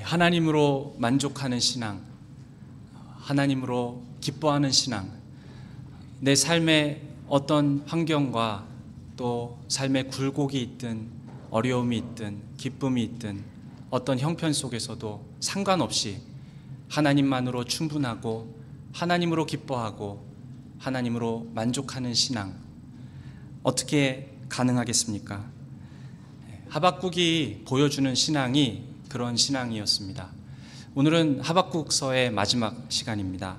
하나님으로 만족하는 신앙, 하나님으로 기뻐하는 신앙, 내 삶의 어떤 환경과 또 삶의 굴곡이 있든 어려움이 있든 기쁨이 있든 어떤 형편 속에서도 상관없이 하나님만으로 충분하고 하나님으로 기뻐하고 하나님으로 만족하는 신앙, 어떻게 가능하겠습니까? 하박국이 보여주는 신앙이 그런 신앙이었습니다. 오늘은 하박국서의 마지막 시간입니다.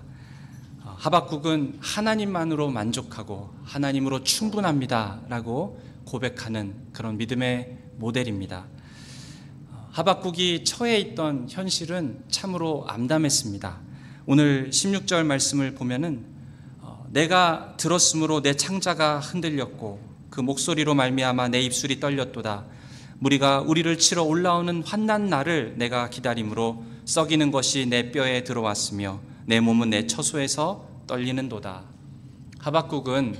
하박국은 하나님만으로 만족하고 하나님으로 충분합니다 라고 고백하는 그런 믿음의 모델입니다. 하박국이 처해 있던 현실은 참으로 암담했습니다. 오늘 16절 말씀을 보면은 내가 들었으므로 내 창자가 흔들렸고 그 목소리로 말미암아 내 입술이 떨렸도다. 무리가 우리를 치러 올라오는 환난 날을 내가 기다림으로 썩이는 것이 내 뼈에 들어왔으며 내 몸은 내 처소에서 떨리는도다. 하박국은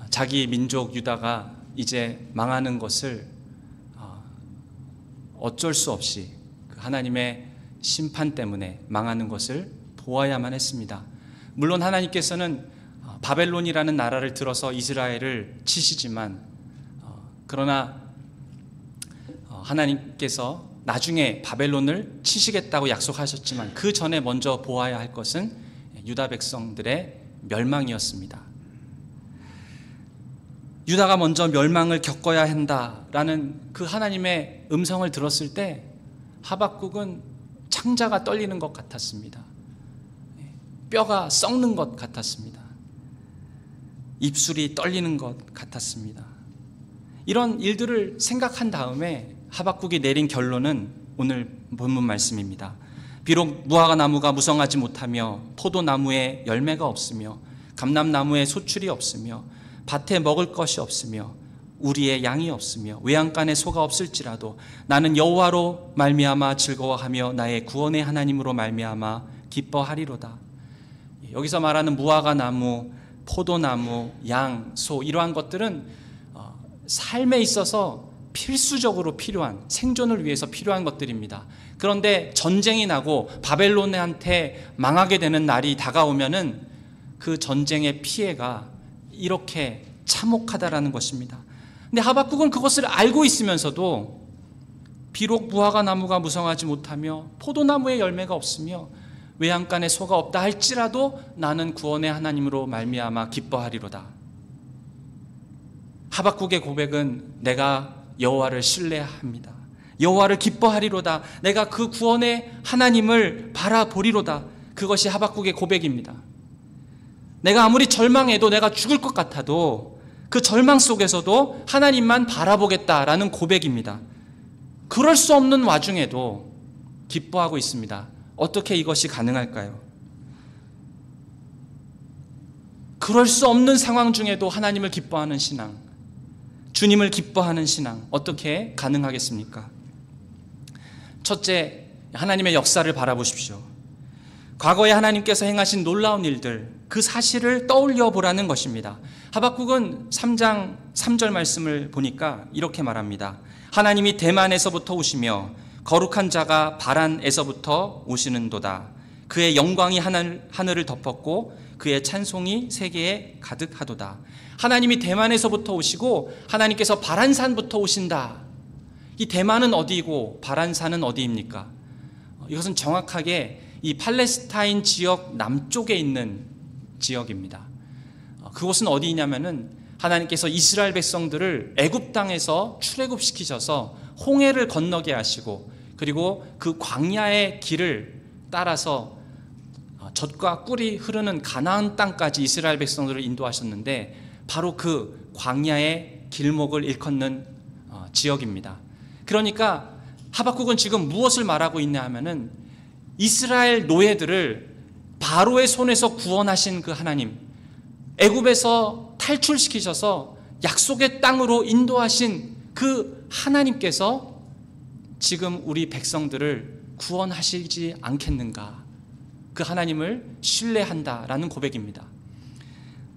자기 민족 유다가 이제 망하는 것을 어쩔 수 없이 하나님의 심판 때문에 망하는 것을 보아야만 했습니다. 물론 하나님께서는 바벨론이라는 나라를 들어서 이스라엘을 치시지만 그러나 하나님께서 나중에 바벨론을 치시겠다고 약속하셨지만 그 전에 먼저 보아야 할 것은 유다 백성들의 멸망이었습니다. 유다가 먼저 멸망을 겪어야 한다라는 그 하나님의 음성을 들었을 때 하박국은 창자가 떨리는 것 같았습니다. 뼈가 썩는 것 같았습니다. 입술이 떨리는 것 같았습니다. 이런 일들을 생각한 다음에 하박국이 내린 결론은 오늘 본문 말씀입니다. 비록 무화과나무가 무성하지 못하며 포도나무에 열매가 없으며 감람나무에 소출이 없으며 밭에 먹을 것이 없으며 우리의 양이 없으며 외양간에 소가 없을지라도 나는 여호와로 말미암아 즐거워하며 나의 구원의 하나님으로 말미암아 기뻐하리로다. 여기서 말하는 무화과나무, 포도나무, 양, 소 이러한 것들은 삶에 있어서 필수적으로 필요한, 생존을 위해서 필요한 것들입니다. 그런데 전쟁이 나고 바벨론한테 망하게 되는 날이 다가오면은 그 전쟁의 피해가 이렇게 참혹하다라는 것입니다. 근데 하박국은 그것을 알고 있으면서도 비록 무화과나무가 무성하지 못하며 포도나무에 열매가 없으며 외양간에 소가 없다 할지라도 나는 구원의 하나님으로 말미암아 기뻐하리로다. 하박국의 고백은 내가 여호와를 신뢰합니다. 여호와를 기뻐하리로다. 내가 그 구원의 하나님을 바라보리로다. 그것이 하박국의 고백입니다. 내가 아무리 절망해도 내가 죽을 것 같아도 그 절망 속에서도 하나님만 바라보겠다라는 고백입니다. 그럴 수 없는 와중에도 기뻐하고 있습니다. 어떻게 이것이 가능할까요? 그럴 수 없는 상황 중에도 하나님을 기뻐하는 신앙, 주님을 기뻐하는 신앙, 어떻게 가능하겠습니까? 첫째, 하나님의 역사를 바라보십시오. 과거에 하나님께서 행하신 놀라운 일들, 그 사실을 떠올려 보라는 것입니다. 하박국은 3장 3절 말씀을 보니까 이렇게 말합니다. 하나님이 대만에서부터 오시며 거룩한 자가 바란에서부터 오시는도다. 그의 영광이 하늘을 덮었고 그의 찬송이 세계에 가득하도다. 하나님이 대만에서부터 오시고 하나님께서 바란산부터 오신다. 이 대만은 어디이고 바란산은 어디입니까? 이것은 정확하게 이 팔레스타인 지역 남쪽에 있는 지역입니다. 그곳은 어디냐면은 하나님께서 이스라엘 백성들을 애굽 땅에서 출애굽시키셔서 홍해를 건너게 하시고 그리고 그 광야의 길을 따라서 젖과 꿀이 흐르는 가나안 땅까지 이스라엘 백성들을 인도하셨는데 바로 그 광야의 길목을 일컫는 지역입니다. 그러니까 하박국은 지금 무엇을 말하고 있냐 하면은 이스라엘 노예들을 바로의 손에서 구원하신 그 하나님, 애굽에서 탈출시키셔서 약속의 땅으로 인도하신 그 하나님께서 지금 우리 백성들을 구원하시지 않겠는가? 그 하나님을 신뢰한다라는 고백입니다.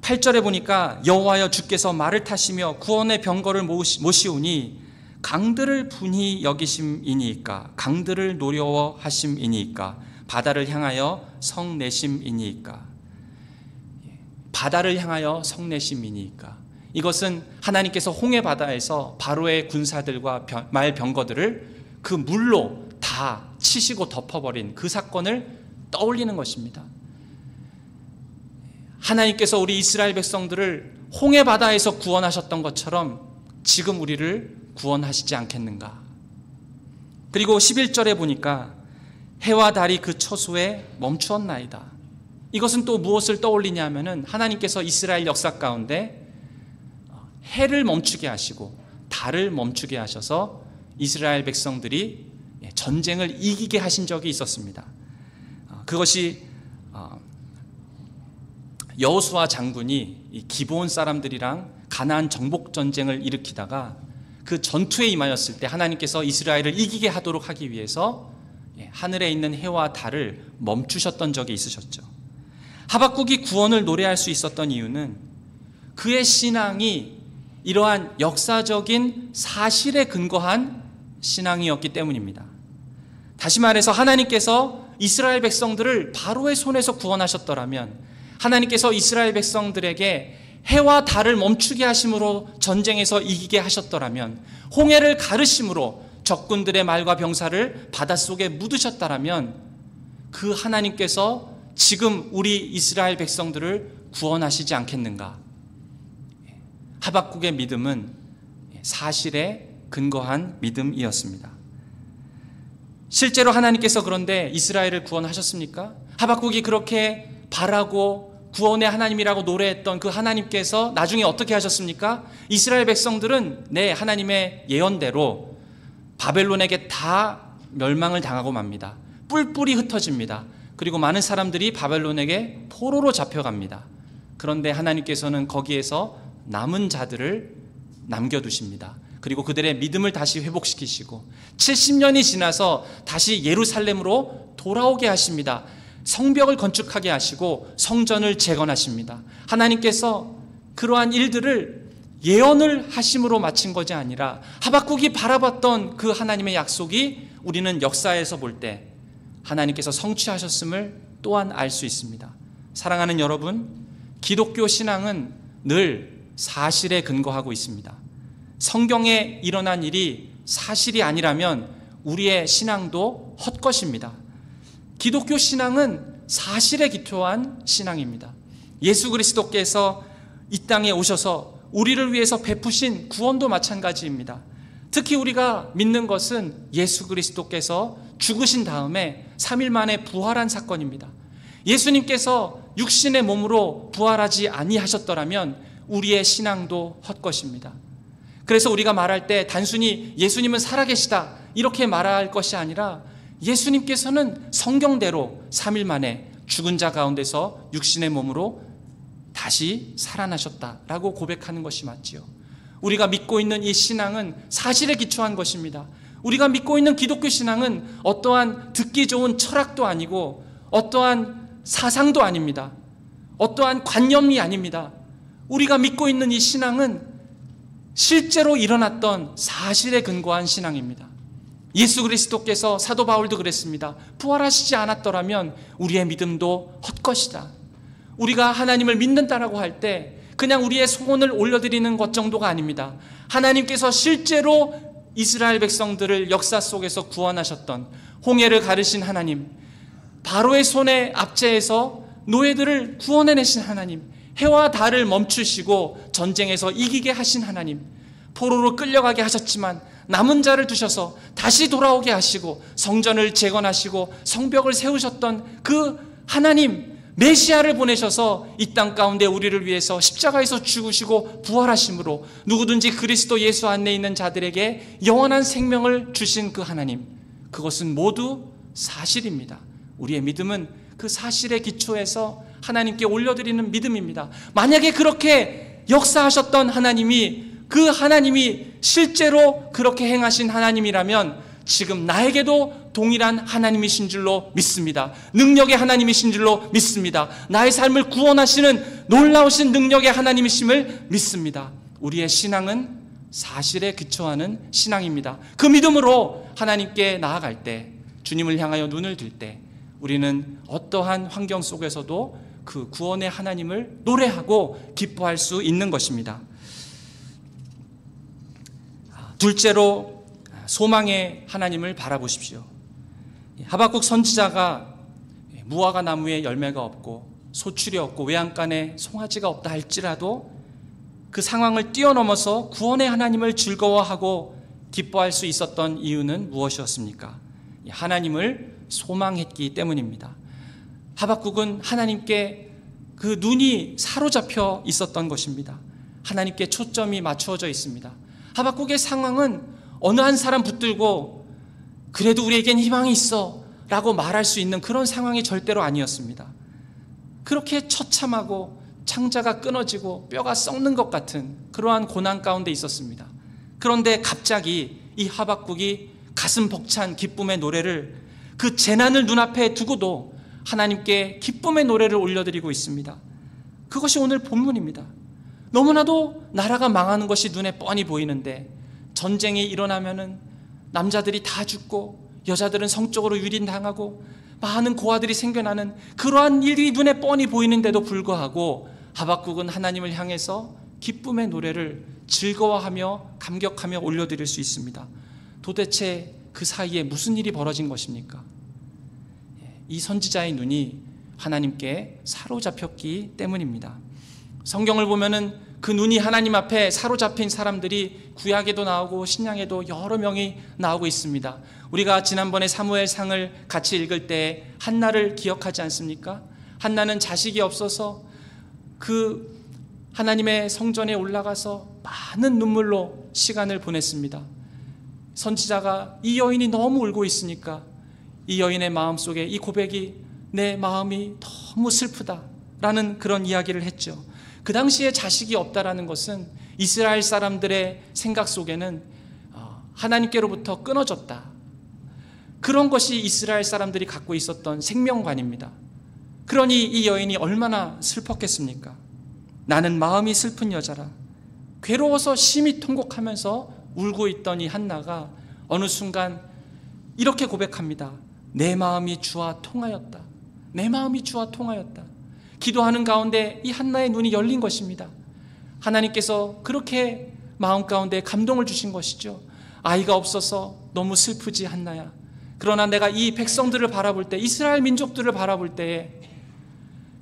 8절에 보니까 여호와여 주께서 말을 타시며 구원의 병거를 모시오니 강들을 분히 여기심이니이까, 강들을 노려하심이니이까, 바다를 향하여 성내심이니이까. 바다를 향하여 성내심이니이까. 이것은 하나님께서 홍해 바다에서 바로의 군사들과 말병거들을 그 물로 다 치시고 덮어버린 그 사건을 떠올리는 것입니다. 하나님께서 우리 이스라엘 백성들을 홍해 바다에서 구원하셨던 것처럼 지금 우리를 구원하시지 않겠는가. 그리고 11절에 보니까 해와 달이 그 처소에 멈추었나이다. 이것은 또 무엇을 떠올리냐 하면은 하나님께서 이스라엘 역사 가운데 해를 멈추게 하시고 달을 멈추게 하셔서 이스라엘 백성들이 전쟁을 이기게 하신 적이 있었습니다. 그것이 여호수아 장군이 이 기브온 사람들이랑 가나안 정복 전쟁을 일으키다가 그 전투에 임하였을 때 하나님께서 이스라엘을 이기게 하도록 하기 위해서 하늘에 있는 해와 달을 멈추셨던 적이 있으셨죠. 하박국이 구원을 노래할 수 있었던 이유는 그의 신앙이 이러한 역사적인 사실에 근거한 신앙이었기 때문입니다. 다시 말해서 하나님께서 이스라엘 백성들을 바로의 손에서 구원하셨더라면, 하나님께서 이스라엘 백성들에게 해와 달을 멈추게 하심으로 전쟁에서 이기게 하셨더라면, 홍해를 가르심으로 적군들의 말과 병사를 바닷속에 묻으셨다라면, 그 하나님께서 지금 우리 이스라엘 백성들을 구원하시지 않겠는가. 하박국의 믿음은 사실에 근거한 믿음이었습니다. 실제로 하나님께서 그런데 이스라엘을 구원하셨습니까? 하박국이 그렇게 바라고 구원의 하나님이라고 노래했던 그 하나님께서 나중에 어떻게 하셨습니까? 이스라엘 백성들은 하나님의 예언대로 바벨론에게 다 멸망을 당하고 맙니다. 뿔뿔이 흩어집니다. 그리고 많은 사람들이 바벨론에게 포로로 잡혀갑니다. 그런데 하나님께서는 거기에서 남은 자들을 남겨두십니다. 그리고 그들의 믿음을 다시 회복시키시고 70년이 지나서 다시 예루살렘으로 돌아오게 하십니다. 성벽을 건축하게 하시고 성전을 재건하십니다. 하나님께서 그러한 일들을 예언을 하심으로 마친 것이 아니라 하박국이 바라봤던 그 하나님의 약속이 우리는 역사에서 볼 때 하나님께서 성취하셨음을 또한 알 수 있습니다. 사랑하는 여러분, 기독교 신앙은 늘 사실에 근거하고 있습니다. 성경에 일어난 일이 사실이 아니라면 우리의 신앙도 헛것입니다. 기독교 신앙은 사실에 기초한 신앙입니다. 예수 그리스도께서 이 땅에 오셔서 우리를 위해서 베푸신 구원도 마찬가지입니다. 특히 우리가 믿는 것은 예수 그리스도께서 죽으신 다음에 3일 만에 부활한 사건입니다. 예수님께서 육신의 몸으로 부활하지 아니하셨더라면 우리의 신앙도 헛것입니다. 그래서 우리가 말할 때 단순히 예수님은 살아계시다 이렇게 말할 것이 아니라 예수님께서는 성경대로 3일 만에 죽은 자 가운데서 육신의 몸으로 다시 살아나셨다라고 고백하는 것이 맞지요. 우리가 믿고 있는 이 신앙은 사실에 기초한 것입니다. 우리가 믿고 있는 기독교 신앙은 어떠한 듣기 좋은 철학도 아니고 어떠한 사상도 아닙니다. 어떠한 관념이 아닙니다. 우리가 믿고 있는 이 신앙은 실제로 일어났던 사실에 근거한 신앙입니다. 예수 그리스도께서, 사도 바울도 그랬습니다. 부활하시지 않았더라면 우리의 믿음도 헛것이다. 우리가 하나님을 믿는다라고 할 때 그냥 우리의 소원을 올려드리는 것 정도가 아닙니다. 하나님께서 실제로 이스라엘 백성들을 역사 속에서 구원하셨던, 홍해를 가르신 하나님, 바로의 손에 압제해서 노예들을 구원해내신 하나님, 해와 달을 멈추시고 전쟁에서 이기게 하신 하나님, 포로로 끌려가게 하셨지만 남은 자를 두셔서 다시 돌아오게 하시고 성전을 재건하시고 성벽을 세우셨던 그 하나님, 메시아를 보내셔서 이 땅 가운데 우리를 위해서 십자가에서 죽으시고 부활하심으로 누구든지 그리스도 예수 안에 있는 자들에게 영원한 생명을 주신 그 하나님, 그것은 모두 사실입니다. 우리의 믿음은 그 사실의 기초에서 하나님께 올려드리는 믿음입니다. 만약에 그렇게 역사하셨던 하나님이, 그 하나님이 실제로 그렇게 행하신 하나님이라면 지금 나에게도 동일한 하나님이신 줄로 믿습니다. 능력의 하나님이신 줄로 믿습니다. 나의 삶을 구원하시는 놀라우신 능력의 하나님이심을 믿습니다. 우리의 신앙은 사실에 기초하는 신앙입니다. 그 믿음으로 하나님께 나아갈 때, 주님을 향하여 눈을 들 때 우리는 어떠한 환경 속에서도 그 구원의 하나님을 노래하고 기뻐할 수 있는 것입니다. 둘째로 소망의 하나님을 바라보십시오. 하박국 선지자가 무화과 나무에 열매가 없고 소출이 없고 외양간에 송아지가 없다 할지라도 그 상황을 뛰어넘어서 구원의 하나님을 즐거워하고 기뻐할 수 있었던 이유는 무엇이었습니까? 하나님을 소망했기 때문입니다. 하박국은 하나님께 그 눈이 사로잡혀 있었던 것입니다. 하나님께 초점이 맞추어져 있습니다. 하박국의 상황은 어느 한 사람 붙들고 그래도 우리에겐 희망이 있어 라고 말할 수 있는 그런 상황이 절대로 아니었습니다. 그렇게 처참하고 창자가 끊어지고 뼈가 썩는 것 같은 그러한 고난 가운데 있었습니다. 그런데 갑자기 이 하박국이 가슴 벅찬 기쁨의 노래를, 그 재난을 눈앞에 두고도 하나님께 기쁨의 노래를 올려드리고 있습니다. 그것이 오늘 본문입니다. 너무나도 나라가 망하는 것이 눈에 뻔히 보이는데, 전쟁이 일어나면은 남자들이 다 죽고 여자들은 성적으로 유린당하고 많은 고아들이 생겨나는 그러한 일이 눈에 뻔히 보이는데도 불구하고 하박국은 하나님을 향해서 기쁨의 노래를 즐거워하며 감격하며 올려드릴 수 있습니다. 도대체 그 사이에 무슨 일이 벌어진 것입니까? 이 선지자의 눈이 하나님께 사로잡혔기 때문입니다. 성경을 보면은 그 눈이 하나님 앞에 사로잡힌 사람들이 구약에도 나오고 신약에도 여러 명이 나오고 있습니다. 우리가 지난번에 사무엘상을 같이 읽을 때 한나를 기억하지 않습니까? 한나는 자식이 없어서 그 하나님의 성전에 올라가서 많은 눈물로 시간을 보냈습니다. 선지자가 이 여인이 너무 울고 있으니까 이 여인의 마음속에 이 고백이, 내 마음이 너무 슬프다라는 그런 이야기를 했죠. 그 당시에 자식이 없다라는 것은 이스라엘 사람들의 생각 속에는 하나님께로부터 끊어졌다, 그런 것이 이스라엘 사람들이 갖고 있었던 생명관입니다. 그러니 이 여인이 얼마나 슬펐겠습니까? 나는 마음이 슬픈 여자라. 괴로워서 심히 통곡하면서 울고 있던 이 한나가 어느 순간 이렇게 고백합니다. 내 마음이 주와 통하였다. 내 마음이 주와 통하였다. 기도하는 가운데 이 한나의 눈이 열린 것입니다. 하나님께서 그렇게 마음 가운데 감동을 주신 것이죠. 아이가 없어서 너무 슬프지 한나야. 그러나 내가 이 백성들을 바라볼 때, 이스라엘 민족들을 바라볼 때에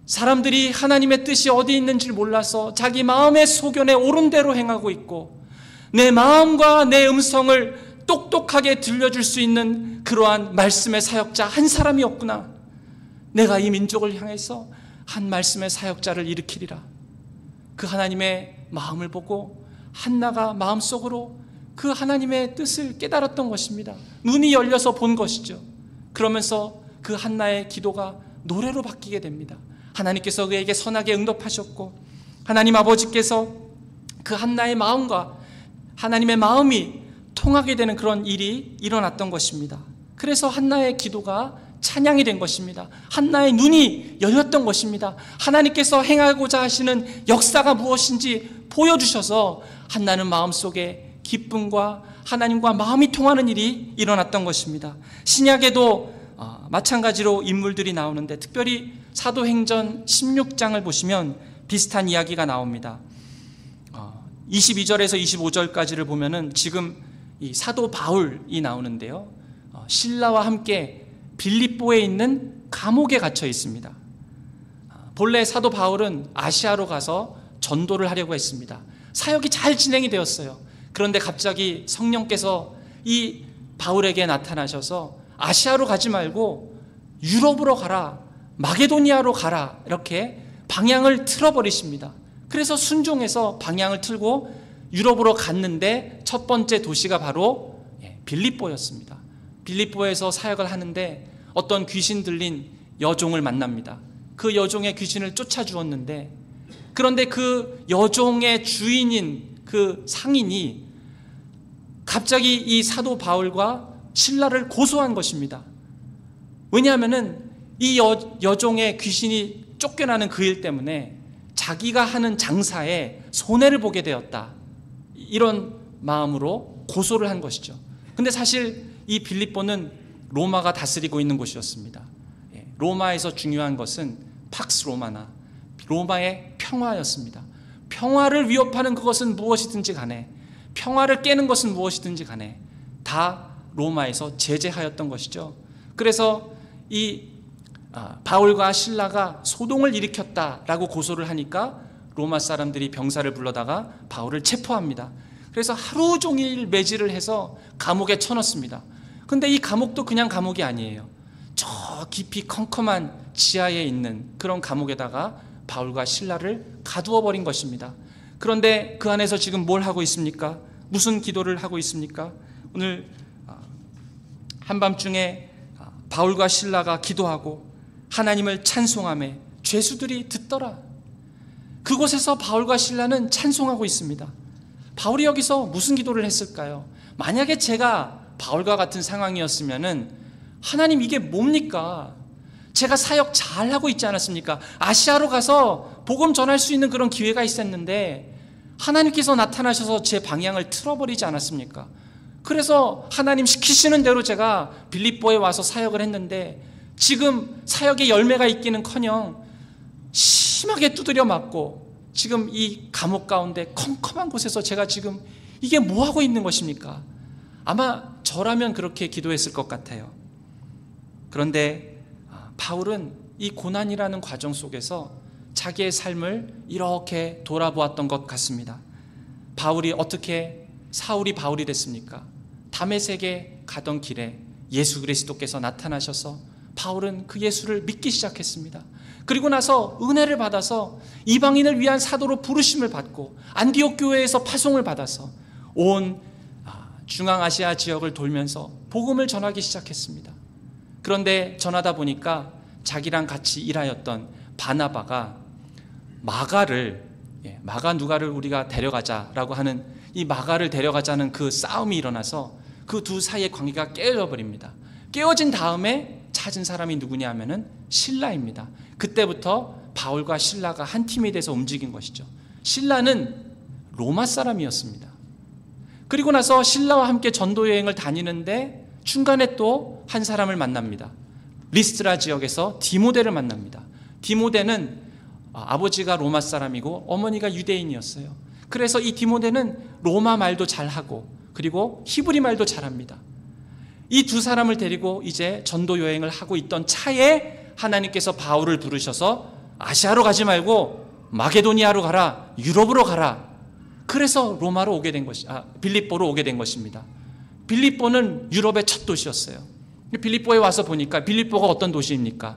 사람들이 하나님의 뜻이 어디 있는지 몰라서 자기 마음의 소견에 옳은 대로 행하고 있고, 내 마음과 내 음성을 똑똑하게 들려줄 수 있는 그러한 말씀의 사역자 한 사람이 없구나. 내가 이 민족을 향해서 한 말씀의 사역자를 일으키리라. 그 하나님의 마음을 보고 한나가 마음속으로 그 하나님의 뜻을 깨달았던 것입니다. 눈이 열려서 본 것이죠. 그러면서 그 한나의 기도가 노래로 바뀌게 됩니다. 하나님께서 그에게 선하게 응답하셨고, 하나님 아버지께서 그 한나의 마음과 하나님의 마음이 통하게 되는 그런 일이 일어났던 것입니다. 그래서 한나의 기도가 찬양이 된 것입니다. 한나의 눈이 열렸던 것입니다. 하나님께서 행하고자 하시는 역사가 무엇인지 보여주셔서 한나는 마음속에 기쁨과 하나님과 마음이 통하는 일이 일어났던 것입니다. 신약에도 마찬가지로 인물들이 나오는데, 특별히 사도행전 16장을 보시면 비슷한 이야기가 나옵니다. 22절에서 25절까지를 보면은 지금 이 사도 바울이 나오는데요, 신라와 함께 빌립보에 있는 감옥에 갇혀 있습니다. 본래 사도 바울은 아시아로 가서 전도를 하려고 했습니다. 사역이 잘 진행이 되었어요. 그런데 갑자기 성령께서 이 바울에게 나타나셔서 아시아로 가지 말고 유럽으로 가라, 마게도니아로 가라, 이렇게 방향을 틀어버리십니다. 그래서 순종해서 방향을 틀고 유럽으로 갔는데 첫 번째 도시가 바로 빌립보였습니다. 빌립보에서 사역을 하는데 어떤 귀신 들린 여종을 만납니다. 그 여종의 귀신을 쫓아주었는데, 그런데 그 여종의 주인인 그 상인이 갑자기 이 사도 바울과 신라를 고소한 것입니다. 왜냐하면은 이 여종의 귀신이 쫓겨나는 그 일 때문에 자기가 하는 장사에 손해를 보게 되었다, 이런 마음으로 고소를 한 것이죠. 근데 사실 이 빌립보는 로마가 다스리고 있는 곳이었습니다. 로마에서 중요한 것은 팍스 로마나 로마의 평화였습니다. 평화를 위협하는 그것은 무엇이든지 간에, 평화를 깨는 것은 무엇이든지 간에 다 로마에서 제재하였던 것이죠. 그래서 이 바울과 실라가 소동을 일으켰다라고 고소를 하니까 로마 사람들이 병사를 불러다가 바울을 체포합니다. 그래서 하루 종일 매질을 해서 감옥에 쳐넣습니다. 근데 이 감옥도 그냥 감옥이 아니에요. 저 깊이 컴컴한 지하에 있는 그런 감옥에다가 바울과 실라를 가두어 버린 것입니다. 그런데 그 안에서 지금 뭘 하고 있습니까? 무슨 기도를 하고 있습니까? 오늘 한밤중에 바울과 실라가 기도하고 하나님을 찬송하며 죄수들이 듣더라. 그곳에서 바울과 실라는 찬송하고 있습니다. 바울이 여기서 무슨 기도를 했을까요? 만약에 제가 바울과 같은 상황이었으면은 하나님 이게 뭡니까? 제가 사역 잘하고 있지 않았습니까? 아시아로 가서 복음 전할 수 있는 그런 기회가 있었는데 하나님께서 나타나셔서 제 방향을 틀어버리지 않았습니까? 그래서 하나님 시키시는 대로 제가 빌립보에 와서 사역을 했는데 지금 사역의 열매가 있기는커녕 심하게 두드려 맞고 지금 이 감옥 가운데 컴컴한 곳에서 제가 지금 이게 뭐하고 있는 것입니까? 아마 저라면 그렇게 기도했을 것 같아요. 그런데 바울은 이 고난이라는 과정 속에서 자기의 삶을 이렇게 돌아보았던 것 같습니다. 바울이 어떻게 사울이 바울이 됐습니까? 다메섹에 가던 길에 예수 그리스도께서 나타나셔서 바울은 그 예수를 믿기 시작했습니다. 그리고 나서 은혜를 받아서 이방인을 위한 사도로 부르심을 받고 안디옥 교회에서 파송을 받아서 온 중앙아시아 지역을 돌면서 복음을 전하기 시작했습니다. 그런데 전하다 보니까 자기랑 같이 일하였던 바나바가 마가 누가를 우리가 데려가자라고 하는 이 마가를 데려가자는 그 싸움이 일어나서 그 두 사이의 관계가 깨어져 버립니다. 깨어진 다음에 찾은 사람이 누구냐 하면은 실라입니다. 그때부터 바울과 실라가 한 팀이 돼서 움직인 것이죠. 실라는 로마 사람이었습니다. 그리고 나서 실라와 함께 전도 여행을 다니는데 중간에 또 한 사람을 만납니다. 리스트라 지역에서 디모데를 만납니다. 디모데는 아버지가 로마 사람이고 어머니가 유대인이었어요. 그래서 이 디모데는 로마 말도 잘하고 그리고 히브리 말도 잘합니다. 이 두 사람을 데리고 이제 전도 여행을 하고 있던 차에 하나님께서 바울을 부르셔서 아시아로 가지 말고 마게도니아로 가라, 유럽으로 가라. 그래서 빌립보로 오게 된 것입니다. 빌립보는 유럽의 첫 도시였어요. 빌립보에 와서 보니까 빌립보가 어떤 도시입니까?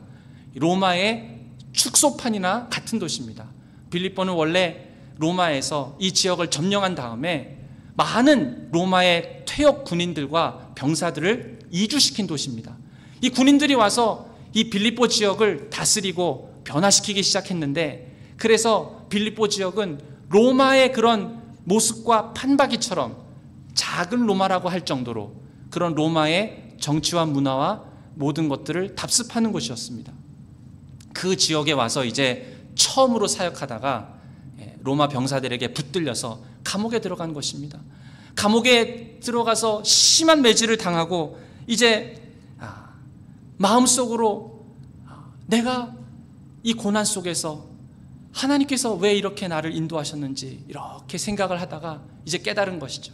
로마의 축소판이나 같은 도시입니다. 빌립보는 원래 로마에서 이 지역을 점령한 다음에 많은 로마의 퇴역 군인들과 병사들을 이주시킨 도시입니다. 이 군인들이 와서 이 빌립보 지역을 다스리고 변화시키기 시작했는데, 그래서 빌립보 지역은 로마의 그런 모습과 판박이처럼 작은 로마라고 할 정도로 그런 로마의 정치와 문화와 모든 것들을 답습하는 곳이었습니다. 그 지역에 와서 이제 처음으로 사역하다가 로마 병사들에게 붙들려서 감옥에 들어간 것입니다. 감옥에 들어가서 심한 매질을 당하고 이제 마음속으로 내가 이 고난 속에서 하나님께서 왜 이렇게 나를 인도하셨는지 이렇게 생각을 하다가 이제 깨달은 것이죠.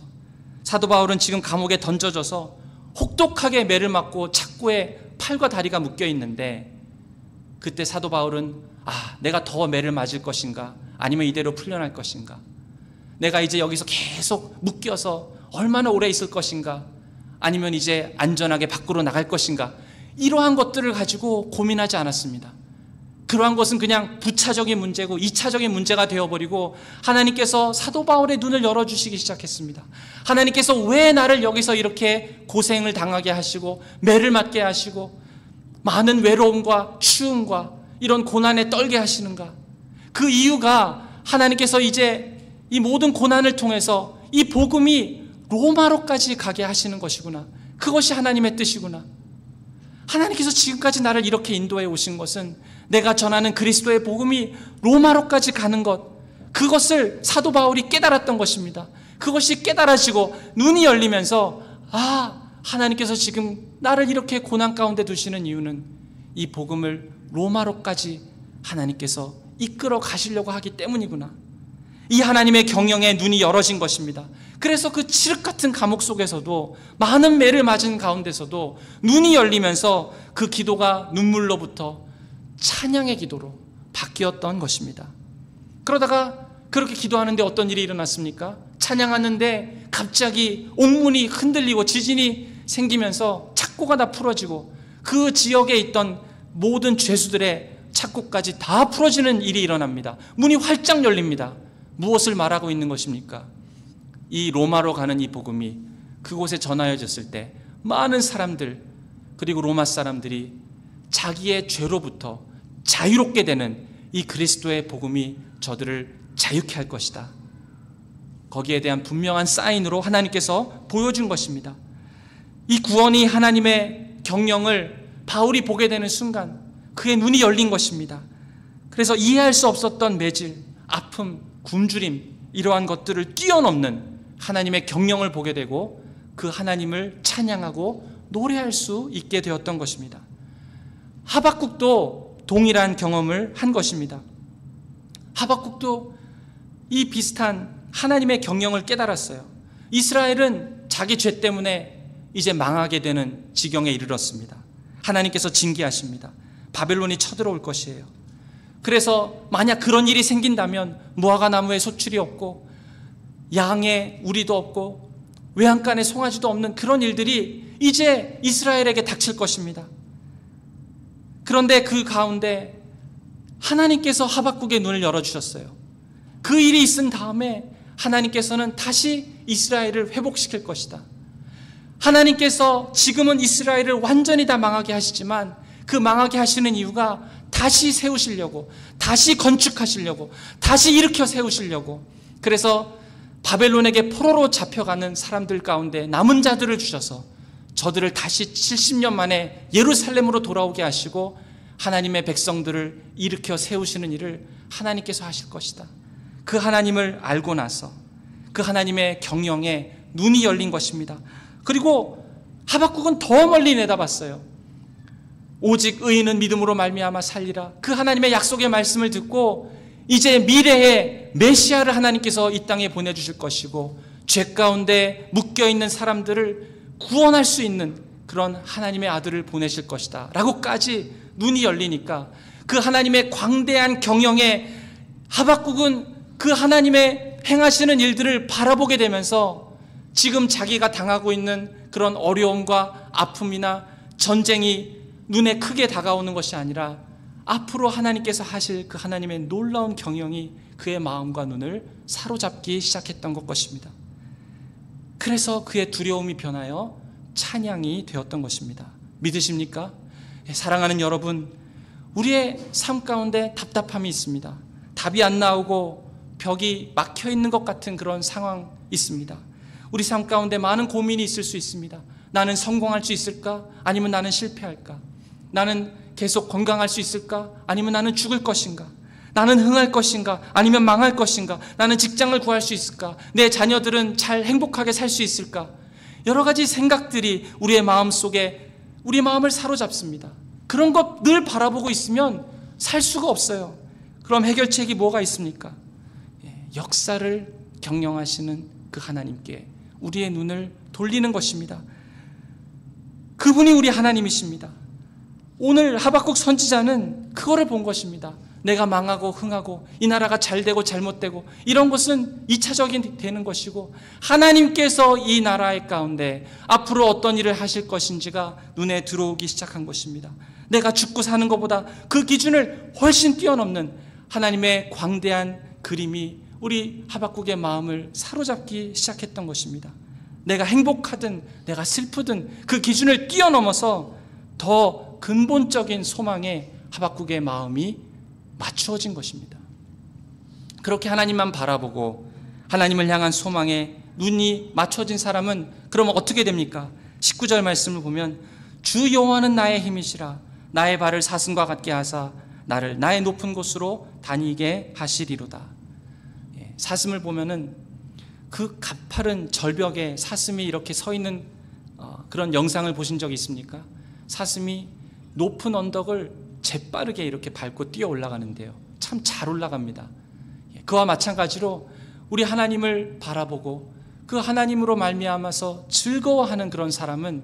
사도 바울은 지금 감옥에 던져져서 혹독하게 매를 맞고 착고에 팔과 다리가 묶여 있는데, 그때 사도 바울은 내가 더 매를 맞을 것인가 아니면 이대로 풀려날 것인가, 내가 이제 여기서 계속 묶여서 얼마나 오래 있을 것인가 아니면 이제 안전하게 밖으로 나갈 것인가, 이러한 것들을 가지고 고민하지 않았습니다. 그러한 것은 그냥 부차적인 문제고 2차적인 문제가 되어버리고 하나님께서 사도 바울의 눈을 열어주시기 시작했습니다. 하나님께서 왜 나를 여기서 이렇게 고생을 당하게 하시고 매를 맞게 하시고 많은 외로움과 추움과 이런 고난에 떨게 하시는가? 그 이유가 하나님께서 이제 이 모든 고난을 통해서 이 복음이 로마로까지 가게 하시는 것이구나. 그것이 하나님의 뜻이구나. 하나님께서 지금까지 나를 이렇게 인도해 오신 것은 내가 전하는 그리스도의 복음이 로마로까지 가는 것, 그것을 사도 바울이 깨달았던 것입니다. 그것이 깨달아지고 눈이 열리면서 하나님께서 지금 나를 이렇게 고난 가운데 두시는 이유는 이 복음을 로마로까지 하나님께서 이끌어 가시려고 하기 때문이구나. 이 하나님의 경영에 눈이 열어진 것입니다. 그래서 그 칠흑 같은 감옥 속에서도, 많은 매를 맞은 가운데서도 눈이 열리면서 그 기도가 눈물로부터 찬양의 기도로 바뀌었던 것입니다. 그러다가 그렇게 기도하는데 어떤 일이 일어났습니까? 찬양하는데 갑자기 옥문이 흔들리고 지진이 생기면서 착고가 다 풀어지고 그 지역에 있던 모든 죄수들의 착고까지 다 풀어지는 일이 일어납니다. 문이 활짝 열립니다. 무엇을 말하고 있는 것입니까? 이 로마로 가는 이 복음이 그곳에 전하여졌을 때 많은 사람들, 그리고 로마 사람들이 자기의 죄로부터 자유롭게 되는 이 그리스도의 복음이 저들을 자유케 할 것이다. 거기에 대한 분명한 사인으로 하나님께서 보여준 것입니다. 이 구원이 하나님의 경영을 바울이 보게 되는 순간 그의 눈이 열린 것입니다. 그래서 이해할 수 없었던 매질, 아픔, 굶주림, 이러한 것들을 뛰어넘는 하나님의 경영을 보게 되고 그 하나님을 찬양하고 노래할 수 있게 되었던 것입니다. 하박국도 동일한 경험을 한 것입니다. 하박국도 이 비슷한 하나님의 경영을 깨달았어요. 이스라엘은 자기 죄 때문에 이제 망하게 되는 지경에 이르렀습니다. 하나님께서 징계하십니다. 바벨론이 쳐들어올 것이에요. 그래서 만약 그런 일이 생긴다면 무화과 나무에 소출이 없고 양에 우리도 없고 외양간에 송아지도 없는 그런 일들이 이제 이스라엘에게 닥칠 것입니다. 그런데 그 가운데 하나님께서 하박국의 눈을 열어주셨어요. 그 일이 있은 다음에 하나님께서는 다시 이스라엘을 회복시킬 것이다. 하나님께서 지금은 이스라엘을 완전히 다 망하게 하시지만 그 망하게 하시는 이유가 다시 세우시려고, 다시 건축하시려고, 다시 일으켜 세우시려고. 그래서 바벨론에게 포로로 잡혀가는 사람들 가운데 남은 자들을 주셔서 저들을 다시 70년 만에 예루살렘으로 돌아오게 하시고 하나님의 백성들을 일으켜 세우시는 일을 하나님께서 하실 것이다. 그 하나님을 알고 나서 그 하나님의 경영에 눈이 열린 것입니다. 그리고 하박국은 더 멀리 내다봤어요. 오직 의인은 믿음으로 말미암아 살리라. 그 하나님의 약속의 말씀을 듣고 이제 미래에 메시아를 하나님께서 이 땅에 보내주실 것이고 죄 가운데 묶여있는 사람들을 구원할 수 있는 그런 하나님의 아들을 보내실 것이다 라고까지 눈이 열리니까 그 하나님의 광대한 경영에 하박국은 그 하나님의 행하시는 일들을 바라보게 되면서 지금 자기가 당하고 있는 그런 어려움과 아픔이나 전쟁이 눈에 크게 다가오는 것이 아니라 앞으로 하나님께서 하실 그 하나님의 놀라운 경영이 그의 마음과 눈을 사로잡기 시작했던 것입니다. 그래서 그의 두려움이 변하여 찬양이 되었던 것입니다. 믿으십니까? 사랑하는 여러분, 우리의 삶 가운데 답답함이 있습니다. 답이 안 나오고 벽이 막혀 있는 것 같은 그런 상황이 있습니다. 우리 삶 가운데 많은 고민이 있을 수 있습니다. 나는 성공할 수 있을까? 아니면 나는 실패할까? 나는 계속 건강할 수 있을까? 아니면 나는 죽을 것인가? 나는 흥할 것인가? 아니면 망할 것인가? 나는 직장을 구할 수 있을까? 내 자녀들은 잘 행복하게 살 수 있을까? 여러 가지 생각들이 우리의 마음 속에 우리 마음을 사로잡습니다. 그런 것 늘 바라보고 있으면 살 수가 없어요. 그럼 해결책이 뭐가 있습니까? 역사를 경영하시는 그 하나님께 우리의 눈을 돌리는 것입니다. 그분이 우리 하나님이십니다. 오늘 하박국 선지자는 그거를 본 것입니다. 내가 망하고 흥하고 이 나라가 잘되고 잘못되고 이런 것은 2차적인 되는 것이고 하나님께서 이 나라의 가운데 앞으로 어떤 일을 하실 것인지가 눈에 들어오기 시작한 것입니다. 내가 죽고 사는 것보다 그 기준을 훨씬 뛰어넘는 하나님의 광대한 그림이 우리 하박국의 마음을 사로잡기 시작했던 것입니다. 내가 행복하든 내가 슬프든 그 기준을 뛰어넘어서 더 근본적인 소망에 하박국의 마음이 맞추어진 것입니다. 그렇게 하나님만 바라보고 하나님을 향한 소망에 눈이 맞춰진 사람은 그러면 어떻게 됩니까? 19절 말씀을 보면 주 여호와는 나의 힘이시라 나의 발을 사슴과 같게 하사 나를 나의 높은 곳으로 다니게 하시리로다. 사슴을 보면은 그 가파른 절벽에 사슴이 이렇게 서 있는 그런 영상을 보신 적이 있습니까? 사슴이 높은 언덕을 재빠르게 이렇게 밟고 뛰어 올라가는데요, 참 잘 올라갑니다. 그와 마찬가지로 우리 하나님을 바라보고 그 하나님으로 말미암아서 즐거워하는 그런 사람은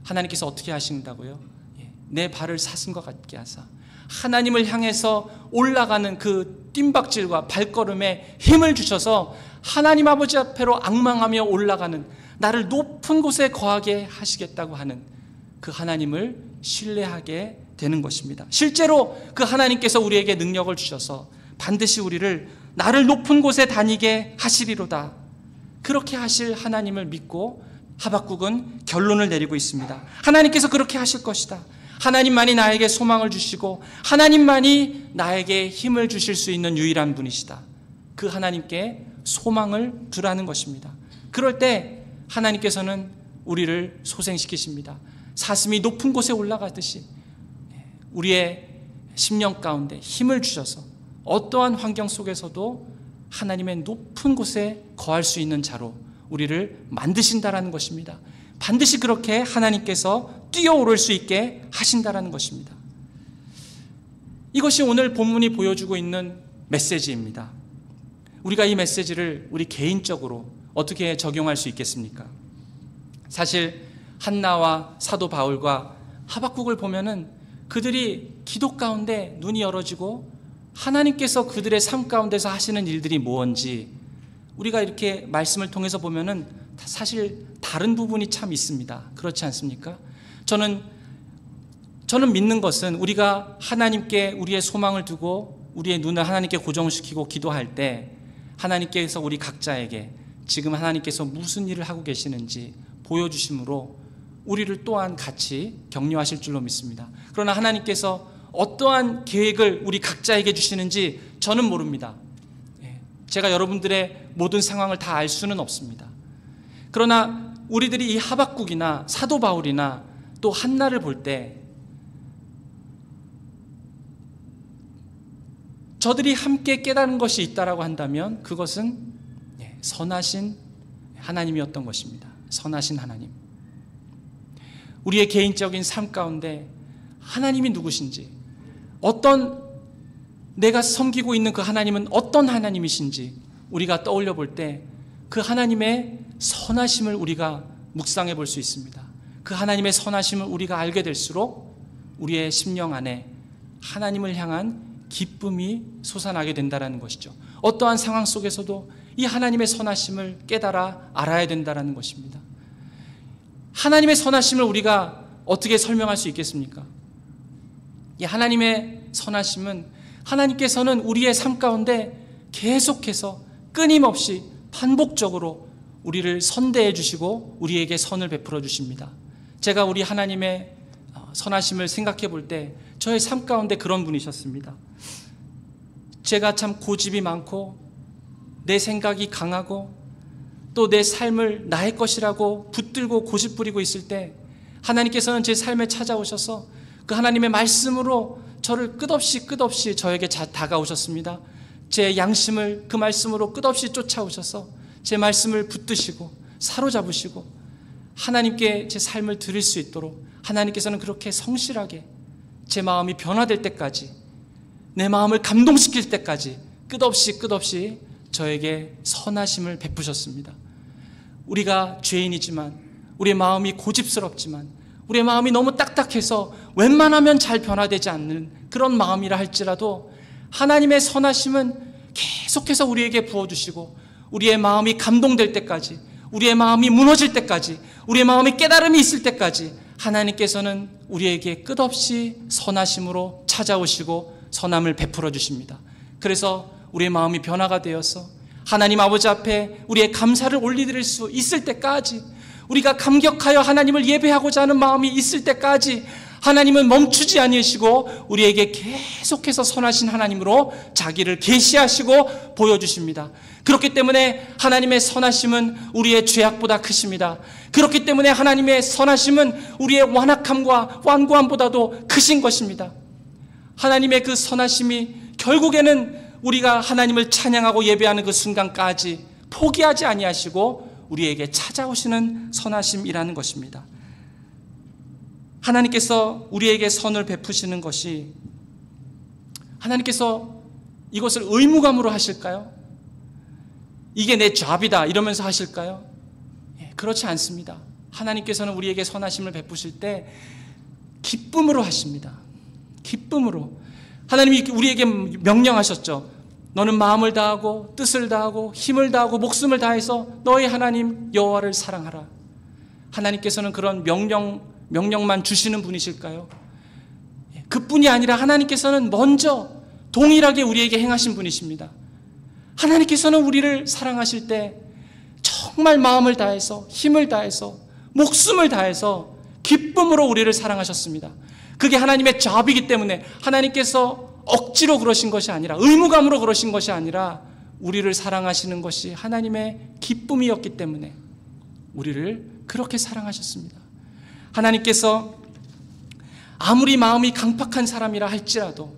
하나님께서 어떻게 하신다고요? 내 발을 사슴과 같게 하사 하나님을 향해서 올라가는 그 뜀박질과 발걸음에 힘을 주셔서 하나님 아버지 앞에로 앙망하며 올라가는, 나를 높은 곳에 거하게 하시겠다고 하는 그 하나님을 신뢰하게 되는 것입니다. 실제로 그 하나님께서 우리에게 능력을 주셔서 반드시 우리를 나를 높은 곳에 다니게 하시리로다, 그렇게 하실 하나님을 믿고 하박국은 결론을 내리고 있습니다. 하나님께서 그렇게 하실 것이다. 하나님만이 나에게 소망을 주시고 하나님만이 나에게 힘을 주실 수 있는 유일한 분이시다. 그 하나님께 소망을 두라는 것입니다. 그럴 때 하나님께서는 우리를 소생시키십니다. 사슴이 높은 곳에 올라가듯이 우리의 심령 가운데 힘을 주셔서 어떠한 환경 속에서도 하나님의 높은 곳에 거할 수 있는 자로 우리를 만드신다라는 것입니다. 반드시 그렇게 하나님께서 뛰어오를 수 있게 하신다라는 것입니다. 이것이 오늘 본문이 보여주고 있는 메시지입니다. 우리가 이 메시지를 우리 개인적으로 어떻게 적용할 수 있겠습니까? 사실 한나와 사도 바울과 하박국을 보면은 그들이 기도 가운데 눈이 열어지고 하나님께서 그들의 삶 가운데서 하시는 일들이 무엇인지 우리가 이렇게 말씀을 통해서 보면은 사실 다른 부분이 참 있습니다. 그렇지 않습니까? 저는 믿는 것은 우리가 하나님께 우리의 소망을 두고 우리의 눈을 하나님께 고정시키고 기도할 때 하나님께서 우리 각자에게 지금 하나님께서 무슨 일을 하고 계시는지 보여주심으로 우리를 또한 같이 격려하실 줄로 믿습니다. 그러나 하나님께서 어떠한 계획을 우리 각자에게 주시는지 저는 모릅니다. 제가 여러분들의 모든 상황을 다 알 수는 없습니다. 그러나 우리들이 이 하박국이나 사도 바울이나 또 한나를 볼 때 저들이 함께 깨달은 것이 있다라고 한다면 그것은 선하신 하나님이었던 것입니다. 선하신 하나님. 우리의 개인적인 삶 가운데 하나님이 누구신지, 내가 섬기고 있는 그 하나님은 어떤 하나님이신지 우리가 떠올려 볼 때 그 하나님의 선하심을 우리가 묵상해 볼 수 있습니다. 그 하나님의 선하심을 우리가 알게 될수록 우리의 심령 안에 하나님을 향한 기쁨이 솟아나게 된다는 것이죠. 어떠한 상황 속에서도 이 하나님의 선하심을 깨달아 알아야 된다는 것입니다. 하나님의 선하심을 우리가 어떻게 설명할 수 있겠습니까? 이 하나님의 선하심은 하나님께서는 우리의 삶 가운데 계속해서 끊임없이 반복적으로 우리를 선대해 주시고 우리에게 선을 베풀어 주십니다. 제가 우리 하나님의 선하심을 생각해 볼 때 저의 삶 가운데 그런 분이셨습니다. 제가 참 고집이 많고 내 생각이 강하고 또 내 삶을 나의 것이라고 붙들고 고집 부리고 있을 때 하나님께서는 제 삶에 찾아오셔서 그 하나님의 말씀으로 저를 끝없이 저에게 다가오셨습니다. 제 양심을 그 말씀으로 끝없이 쫓아오셔서 제 말씀을 붙드시고 사로잡으시고 하나님께 제 삶을 드릴 수 있도록 하나님께서는 그렇게 성실하게 제 마음이 변화될 때까지, 내 마음을 감동시킬 때까지 끝없이 저에게 선하심을 베푸셨습니다. 우리가 죄인이지만, 우리의 마음이 고집스럽지만, 우리의 마음이 너무 딱딱해서 웬만하면 잘 변화되지 않는 그런 마음이라 할지라도 하나님의 선하심은 계속해서 우리에게 부어주시고 우리의 마음이 감동될 때까지, 우리의 마음이 무너질 때까지, 우리의 마음에 깨달음이 있을 때까지 하나님께서는 우리에게 끝없이 선하심으로 찾아오시고 선함을 베풀어 주십니다. 그래서 우리의 마음이 변화가 되어서 하나님 아버지 앞에 우리의 감사를 올려드릴 수 있을 때까지, 우리가 감격하여 하나님을 예배하고자 하는 마음이 있을 때까지 하나님은 멈추지 아니하시고 우리에게 계속해서 선하신 하나님으로 자기를 계시하시고 보여주십니다. 그렇기 때문에 하나님의 선하심은 우리의 죄악보다 크십니다. 그렇기 때문에 하나님의 선하심은 우리의 완악함과 완고함보다도 크신 것입니다. 하나님의 그 선하심이 결국에는 우리가 하나님을 찬양하고 예배하는 그 순간까지 포기하지 아니하시고 우리에게 찾아오시는 선하심이라는 것입니다. 하나님께서 우리에게 선을 베푸시는 것이, 하나님께서 이것을 의무감으로 하실까요? 이게 내 잡이다 이러면서 하실까요? 그렇지 않습니다. 하나님께서는 우리에게 선하심을 베푸실 때 기쁨으로 하십니다. 기쁨으로. 하나님이 우리에게 명령하셨죠. 너는 마음을 다하고 뜻을 다하고 힘을 다하고 목숨을 다해서 너희 하나님 여호와를 사랑하라. 하나님께서는 그런 명령만 주시는 분이실까요? 그뿐이 아니라 하나님께서는 먼저 동일하게 우리에게 행하신 분이십니다. 하나님께서는 우리를 사랑하실 때 정말 마음을 다해서 힘을 다해서 목숨을 다해서 기쁨으로 우리를 사랑하셨습니다. 그게 하나님의 잡이기 때문에 하나님께서 억지로 그러신 것이 아니라, 의무감으로 그러신 것이 아니라 우리를 사랑하시는 것이 하나님의 기쁨이었기 때문에 우리를 그렇게 사랑하셨습니다. 하나님께서 아무리 마음이 강팍한 사람이라 할지라도,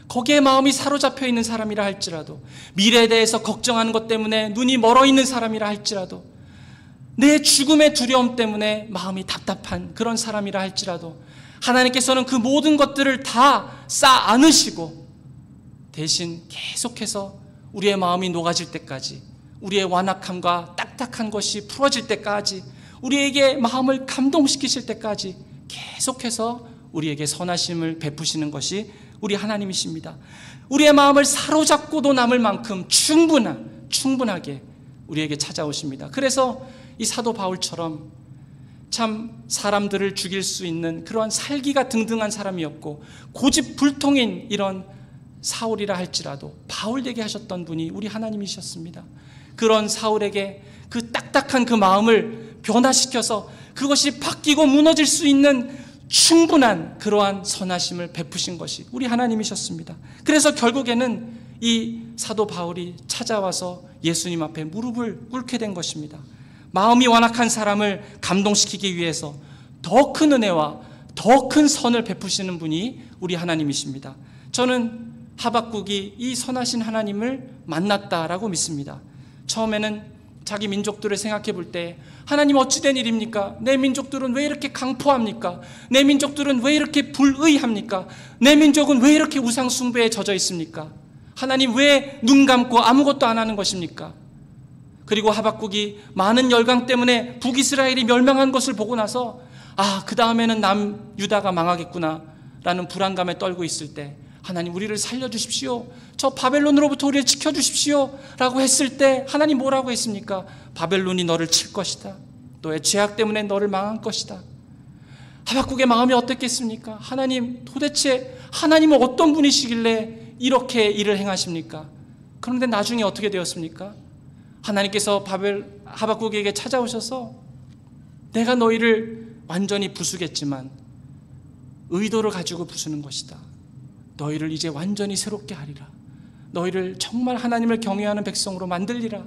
거기에 마음이 사로잡혀 있는 사람이라 할지라도, 미래에 대해서 걱정하는 것 때문에 눈이 멀어 있는 사람이라 할지라도, 내 죽음의 두려움 때문에 마음이 답답한 그런 사람이라 할지라도 하나님께서는 그 모든 것들을 다 쌓아 안으시고 대신 계속해서 우리의 마음이 녹아질 때까지, 우리의 완악함과 딱딱한 것이 풀어질 때까지, 우리에게 마음을 감동시키실 때까지 계속해서 우리에게 선하심을 베푸시는 것이 우리 하나님이십니다. 우리의 마음을 사로잡고도 남을 만큼 충분하게 우리에게 찾아오십니다. 그래서 이 사도 바울처럼 참 사람들을 죽일 수 있는 그러한 살기가 등등한 사람이었고 고집불통인 이런 사울이라 할지라도 바울에게 하셨던 분이 우리 하나님이셨습니다. 그런 사울에게 그 딱딱한 그 마음을 변화시켜서 그것이 바뀌고 무너질 수 있는 충분한 그러한 선하심을 베푸신 것이 우리 하나님이셨습니다. 그래서 결국에는 이 사도 바울이 찾아와서 예수님 앞에 무릎을 꿇게 된 것입니다. 마음이 완악한 사람을 감동시키기 위해서 더 큰 은혜와 더 큰 선을 베푸시는 분이 우리 하나님이십니다. 저는 하박국이 이 선하신 하나님을 만났다라고 믿습니다. 처음에는 자기 민족들을 생각해 볼 때 하나님 어찌된 일입니까? 내 민족들은 왜 이렇게 강포합니까? 내 민족들은 왜 이렇게 불의합니까? 내 민족은 왜 이렇게 우상 숭배에 젖어 있습니까? 하나님 왜 눈 감고 아무것도 안 하는 것입니까? 그리고 하박국이 많은 열강 때문에 북이스라엘이 멸망한 것을 보고 나서 그 다음에는 남유다가 망하겠구나 라는 불안감에 떨고 있을 때 하나님 우리를 살려주십시오, 저 바벨론으로부터 우리를 지켜주십시오 라고 했을 때 하나님 뭐라고 했습니까? 바벨론이 너를 칠 것이다, 너의 죄악 때문에 너를 망할 것이다. 하박국의 마음이 어떻겠습니까? 하나님, 도대체 하나님은 어떤 분이시길래 이렇게 일을 행하십니까? 그런데 나중에 어떻게 되었습니까? 하나님께서 하박국에게 찾아오셔서 내가 너희를 완전히 부수겠지만 의도를 가지고 부수는 것이다. 너희를 이제 완전히 새롭게 하리라. 너희를 정말 하나님을 경외하는 백성으로 만들리라.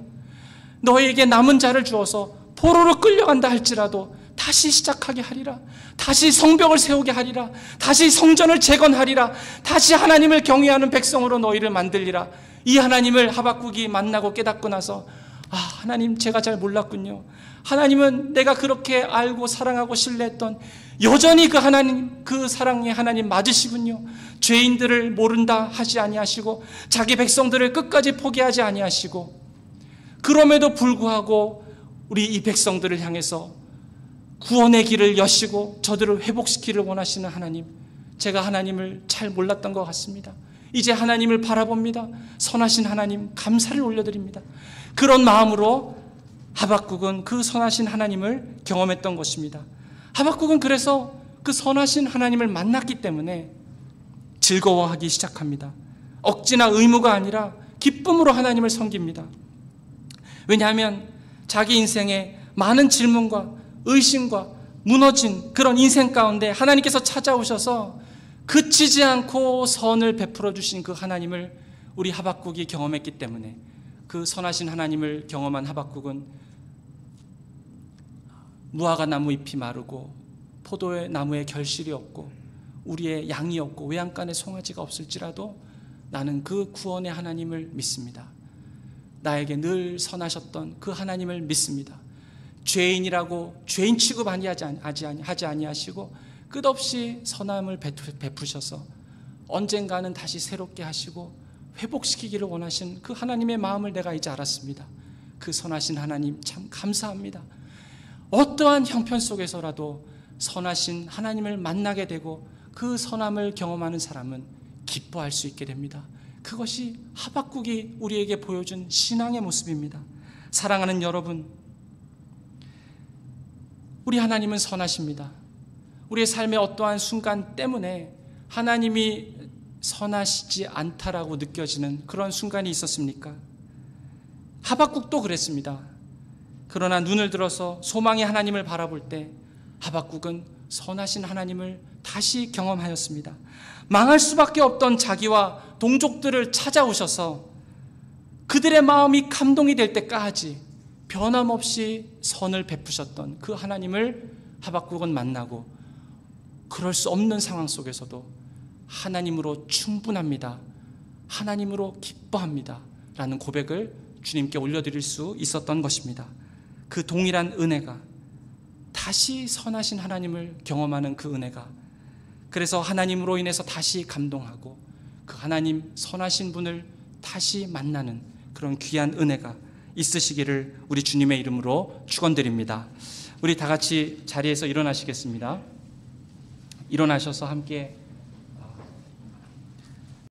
너희에게 남은 자를 주어서 포로로 끌려간다 할지라도 다시 시작하게 하리라. 다시 성벽을 세우게 하리라. 다시 성전을 재건하리라. 다시 하나님을 경외하는 백성으로 너희를 만들리라. 이 하나님을 하박국이 만나고 깨닫고 나서 하나님, 제가 잘 몰랐군요. 하나님은 내가 그렇게 알고 사랑하고 신뢰했던 여전히 그 하나님, 그 사랑의 하나님 맞으시군요. 죄인들을 모른다 하지 아니하시고 자기 백성들을 끝까지 포기하지 아니하시고 그럼에도 불구하고 우리 이 백성들을 향해서 구원의 길을 여시고 저들을 회복시키기를 원하시는 하나님, 제가 하나님을 잘 몰랐던 것 같습니다. 이제 하나님을 바라봅니다. 선하신 하나님, 감사를 올려드립니다. 그런 마음으로 하박국은 그 선하신 하나님을 경험했던 것입니다. 하박국은 그래서 그 선하신 하나님을 만났기 때문에 즐거워하기 시작합니다. 억지나 의무가 아니라 기쁨으로 하나님을 섬깁니다. 왜냐하면 자기 인생에 많은 질문과 의심과 무너진 그런 인생 가운데 하나님께서 찾아오셔서 그치지 않고 선을 베풀어 주신 그 하나님을 우리 하박국이 경험했기 때문에 그 선하신 하나님을 경험한 하박국은 무화과 나무 잎이 마르고 포도의 나무에 결실이 없고 우리의 양이 없고 외양간에 송아지가 없을지라도 나는 그 구원의 하나님을 믿습니다. 나에게 늘 선하셨던 그 하나님을 믿습니다. 죄인이라고 죄인 취급하지 아니하시고 끝없이 선함을 베푸셔서 언젠가는 다시 새롭게 하시고 회복시키기를 원하신 그 하나님의 마음을 내가 이제 알았습니다. 그 선하신 하나님 참 감사합니다. 어떠한 형편 속에서라도 선하신 하나님을 만나게 되고 그 선함을 경험하는 사람은 기뻐할 수 있게 됩니다. 그것이 하박국이 우리에게 보여준 신앙의 모습입니다. 사랑하는 여러분, 우리 하나님은 선하십니다. 우리의 삶의 어떠한 순간 때문에 하나님이 선하시지 않다라고 느껴지는 그런 순간이 있었습니까? 하박국도 그랬습니다. 그러나 눈을 들어서 소망의 하나님을 바라볼 때 하박국은 선하신 하나님을 다시 경험하였습니다. 망할 수밖에 없던 자기와 동족들을 찾아오셔서 그들의 마음이 감동이 될 때까지 변함없이 선을 베푸셨던 그 하나님을 하박국은 만나고 그럴 수 없는 상황 속에서도 하나님으로 충분합니다, 하나님으로 기뻐합니다 라는 고백을 주님께 올려드릴 수 있었던 것입니다. 그 동일한 은혜가, 다시 선하신 하나님을 경험하는 그 은혜가, 그래서 하나님으로 인해서 다시 감동하고 그 하나님 선하신 분을 다시 만나는 그런 귀한 은혜가 있으시기를 우리 주님의 이름으로 축원드립니다. 우리 다 같이 자리에서 일어나시겠습니다. 일어나셔서 함께